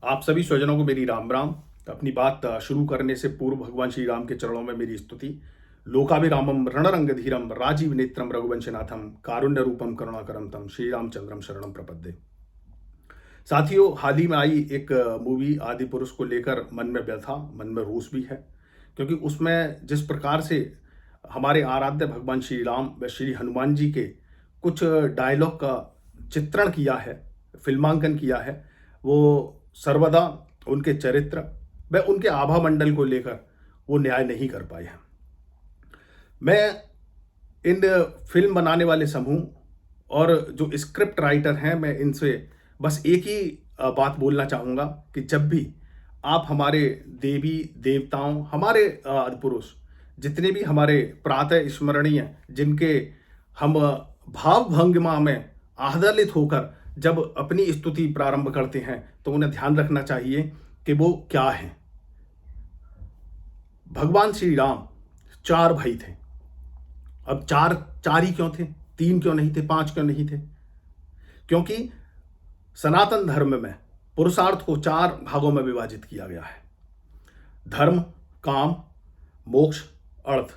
आप सभी स्वजनों को मेरी राम राम। अपनी बात शुरू करने से पूर्व भगवान श्री राम के चरणों में मेरी स्तुति। लोकाभिरामम रणरंगधीरम राजीव नेत्रम रघुवंशनाथम कारुण्य रूपम करुणाकरम तम श्री रामचंद्रम शरणम प्रपद्ये। साथियों, हाल ही में आई एक मूवी आदि पुरुष को लेकर मन में व्यथा, मन में रोष भी है, क्योंकि उसमें जिस प्रकार से हमारे आराध्य भगवान श्री राम व श्री हनुमान जी के कुछ डायलॉग का चित्रण किया है, फिल्मांकन किया है, वो सर्वदा उनके चरित्र व उनके आभा मंडल को लेकर वो न्याय नहीं कर पाए हैं। मैं इन फिल्म बनाने वाले समूह और जो स्क्रिप्ट राइटर हैं, मैं इनसे बस एक ही बात बोलना चाहूँगा कि जब भी आप हमारे देवी देवताओं, हमारे पुरुष, जितने भी हमारे प्रातः स्मरणीय, जिनके हम भाव भंगिमा में आह्लादित होकर जब अपनी स्तुति प्रारंभ करते हैं, तो उन्हें ध्यान रखना चाहिए कि वो क्या हैं। भगवान श्री राम 4 भाई थे। अब चार ही क्यों थे? 3 क्यों नहीं थे? 5 क्यों नहीं थे? क्योंकि सनातन धर्म में पुरुषार्थ को 4 भागों में विभाजित किया गया है: धर्म, काम, मोक्ष, अर्थ।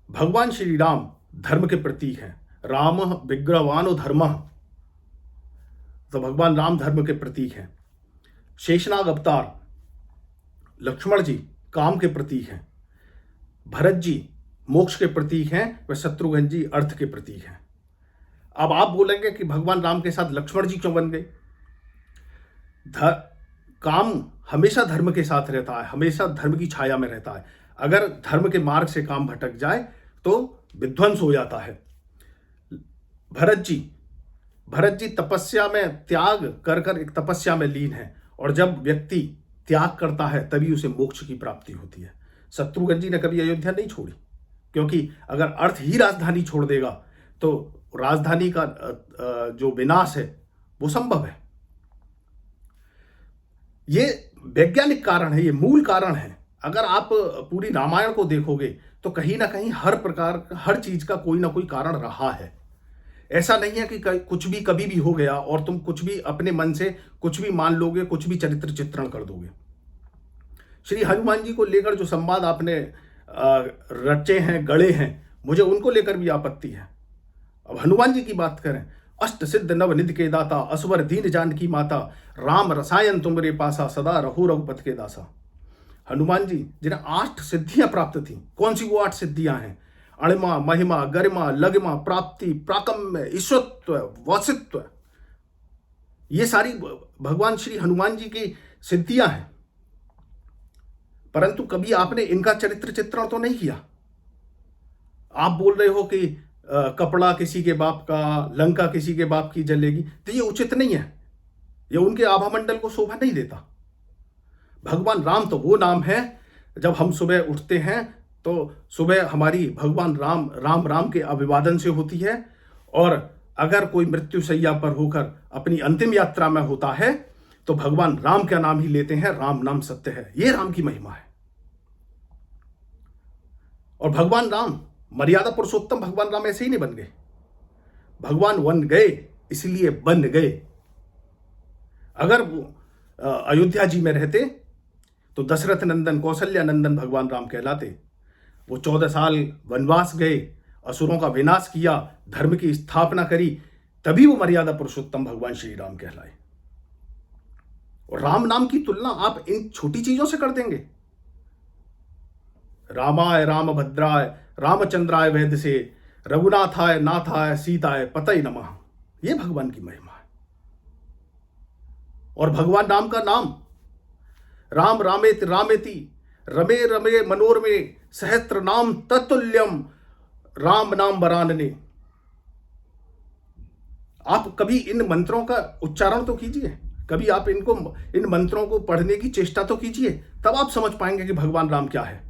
भगवान श्री राम धर्म के प्रतीक हैं। राम विग्रहवानो धर्म, तो भगवान राम धर्म के प्रतीक हैं। शेषनाग अवतार लक्ष्मण जी काम के प्रतीक हैं। भरत जी मोक्ष के प्रतीक हैं, व शत्रुघ्न जी अर्थ के प्रतीक हैं। अब आप बोलेंगे कि भगवान राम के साथ लक्ष्मण जी क्यों बन गए? काम हमेशा धर्म के साथ रहता है, हमेशा धर्म की छाया में रहता है। अगर धर्म के मार्ग से काम भटक जाए तो विध्वंस हो जाता है। भरत जी तपस्या में त्याग कर कर एक तपस्या में लीन है, और जब व्यक्ति त्याग करता है तभी उसे मोक्ष की प्राप्ति होती है। शत्रुघ्न जी ने कभी अयोध्या नहीं छोड़ी, क्योंकि अगर अर्थ ही राजधानी छोड़ देगा तो राजधानी का जो विनाश है वो संभव है। ये वैज्ञानिक कारण है, ये मूल कारण है। अगर आप पूरी रामायण को देखोगे तो कहीं ना कहीं हर प्रकार, हर चीज का कोई ना कोई कारण रहा है। ऐसा नहीं है कि कुछ भी कभी भी हो गया और तुम कुछ भी अपने मन से कुछ भी मान लोगे, कुछ भी चरित्र चित्रण कर दोगे। श्री हनुमान जी को लेकर जो संवाद आपने रचे हैं, गढ़े हैं, मुझे उनको लेकर भी आपत्ति है। अब हनुमान जी की बात करें, अष्ट सिद्ध नव निधि के दाता, असवर दीन जानकी माता, राम रसायन तुमरे पासा, सदा रहो रघुपति के दासा। हनुमान जी जिन्हें 8 सिद्धियां प्राप्त थी। कौन सी वो 8 सिद्धियां हैं? अणिमा, महिमा, गरिमा, लगिमा, प्राप्ति, प्राकम्य, ईश्वरत्व, वसित्व, ये सारी भगवान श्री हनुमान जी की सिद्धियां हैं। परंतु कभी आपने इनका चरित्र चित्रण तो नहीं किया। आप बोल रहे हो कि कपड़ा किसी के बाप का, लंका किसी के बाप की जलेगी, तो ये उचित नहीं है। ये उनके आभा मंडल को शोभा नहीं देता। भगवान राम तो वो नाम है, जब हम सुबह उठते हैं तो सुबह हमारी भगवान राम के अभिवादन से होती है, और अगर कोई मृत्यु शैया पर होकर अपनी अंतिम यात्रा में होता है तो भगवान राम का नाम ही लेते हैं। राम नाम सत्य है, ये राम की महिमा है। और भगवान राम मर्यादा पुरुषोत्तम भगवान राम ऐसे ही नहीं बन गए। भगवान बन गए इसलिए बन गए। अगर वो अयोध्या जी में रहते तो दशरथ नंदन, कौशल्या नंदन भगवान राम कहलाते। वो 14 साल वनवास गए, असुरों का विनाश किया, धर्म की स्थापना करी, तभी वो मर्यादा पुरुषोत्तम भगवान श्री राम कहलाए। और राम नाम की तुलना आप इन छोटी चीजों से कर देंगे। रामाय रामभद्राय रामचंद्राय वैद्य से, रघुनाथाय नाथाय सीताय पतये नमः, ये भगवान की महिमा है। और भगवान राम का नाम राम रामेति रामेति रमे रमे मनोरमे सहस्त्र नाम तत्तुल्यम राम नाम वरानने। आप कभी इन मंत्रों का उच्चारण तो कीजिए, कभी आप इन मंत्रों को पढ़ने की चेष्टा तो कीजिए, तब आप समझ पाएंगे कि भगवान राम क्या है।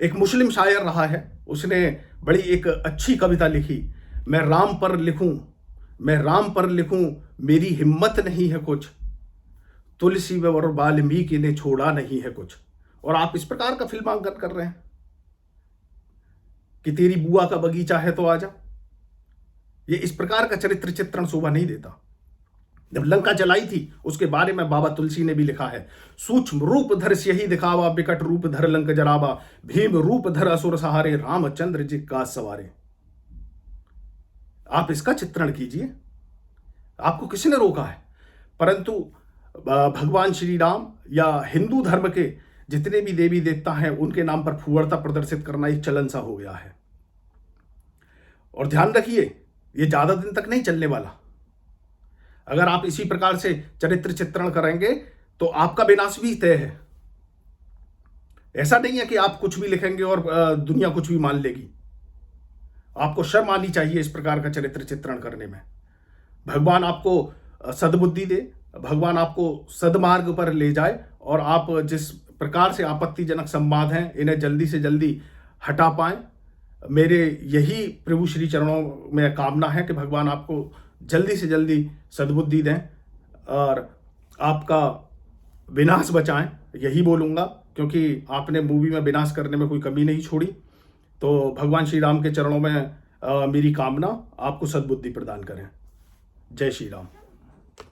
एक मुस्लिम शायर रहा है, उसने बड़ी एक अच्छी कविता लिखी, मैं राम पर लिखूं मेरी हिम्मत नहीं है कुछ, तुलसी और वाल्मीकि ने छोड़ा नहीं है कुछ। और आप इस प्रकार का फिल्मांकन कर रहे हैं कि तेरी बुआ का बगीचा है तो आजा। ये इस प्रकार का चरित्र चित्रण शोभा नहीं देता। जब लंका जलाई थी उसके बारे में बाबा तुलसी ने भी लिखा है, सूक्ष्म रूप धर यही दिखावा, विकट रूप धर लंक जरावा, भीम रूप धर असुर सहारे, रामचंद्र जी का सवारे। आप इसका चित्रण कीजिए, आपको किसने रोका है? परंतु भगवान श्री राम या हिंदू धर्म के जितने भी देवी देवता हैं उनके नाम पर फूहड़ता प्रदर्शित करना एक चलन सा हो गया है। और ध्यान रखिए, ये ज्यादा दिन तक नहीं चलने वाला। अगर आप इसी प्रकार से चरित्र चित्रण करेंगे तो आपका विनाश भी तय है। ऐसा नहीं है कि आप कुछ भी लिखेंगे और दुनिया कुछ भी मान लेगी। आपको शर्म आनी चाहिए इस प्रकार का चरित्र चित्रण करने में। भगवान आपको सद्बुद्धि दे, भगवान आपको सदमार्ग पर ले जाए और आप जिस प्रकार से आपत्तिजनक संवाद हैं इन्हें जल्दी से जल्दी हटा पाएं। मेरे यही प्रभु श्री चरणों में कामना है कि भगवान आपको जल्दी से जल्दी सद्बुद्धि दें और आपका विनाश बचाएं, यही बोलूँगा, क्योंकि आपने मूवी में विनाश करने में कोई कमी नहीं छोड़ी। तो भगवान श्री राम के चरणों में मेरी कामना आपको सद्बुद्धि प्रदान करें। जय श्री राम।